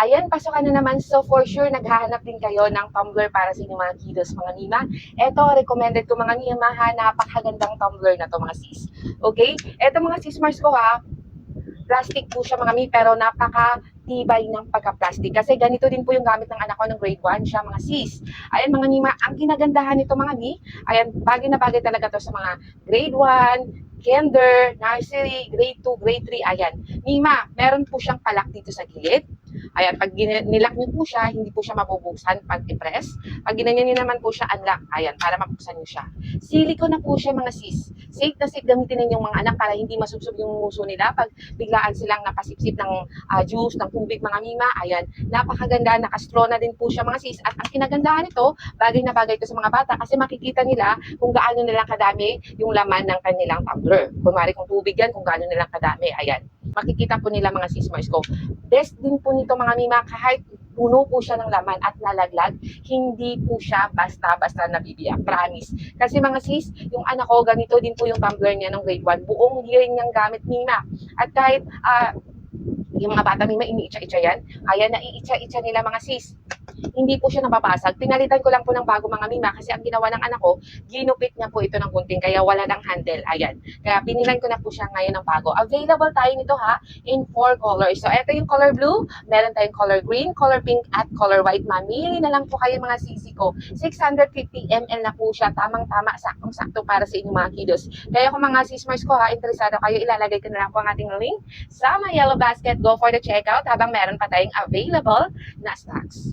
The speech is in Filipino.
Ayan, pasokan na naman. So, for sure, naghahanap din kayo ng tumbler para sa inyong mga kiddos, mga Mima. Ito, recommended ko mga Mima ha. Napakagandang tumbler na to mga sis. Okay? Ito mga sis Mars ko ha. Plastic po siya mga Mi, pero napaka-tibay ng pagka-plastic. Kasi ganito din po yung gamit ng anak ko ng grade 1 siya mga sis. Ayan mga Mima, ang ginagandahan nito mga Mi, ayan, bagay na bagay talaga to sa mga grade 1, kinder, nursery, grade 2, grade 3, ayan. Mima, meron po siyang palak dito sa gilid. Ayan, pag nilak niyo po siya, hindi po siya mabubuksan pag i-press. Pag ginanyan niyo naman po siya, unlock. Ayan, para mabuksan niyo siya. Silicone na po siya mga sis. Safe na safe gamitin ninyong mga anak para hindi masubsob yung muso nila pag biglaan silang napasipsip ng juice, ng tubig mga Mima. Ayan, napakaganda, nakastraw na din po siya mga sis. At ang kinagandahan nito, bagay na bagay ito sa mga bata kasi makikita nila kung gaano nilang kadami yung laman ng kanilang tumbler. Kunwari kung tubig yan, kung gaano nilang kadami. Ayan, makikita po nila mga sis Mars ko. Best din po nito mga Mima, kahit puno po siya ng laman at nalaglag, hindi po siya basta-basta nabibiyak. Promise. Kasi mga sis, yung anak ko, ganito din po yung tumbler niya ng grade 1. Buong year niyang gamit, Mima. At kahit yung mga bata Mima, iniitsa-itsa yan. Ayan, naiitsa-itsa nila mga sis. Hindi po siya nababasag. Pinalitan ko lang po ng bago mga Mima kasi ang ginawa ng anak ko, ginupit niya po ito ng gunting kaya wala ng handle. Ayan. Kaya pinilan ko na po siya ngayon ng bago. Available tayo nito ha in 4 colors. So ito yung color blue, meron tayong color green, color pink at color white. Mamili na lang po kayo mga sisi ko. 650 ml na po siya. Tamang-tama, saktong-sakto para sa inyong mga kiddos. Kaya kung mga sismars ko ha, interesado kayo, ilalagay ko na lang po ang ating link sa my yellow basket. Go for the checkout habang meron pa tayong available na stocks.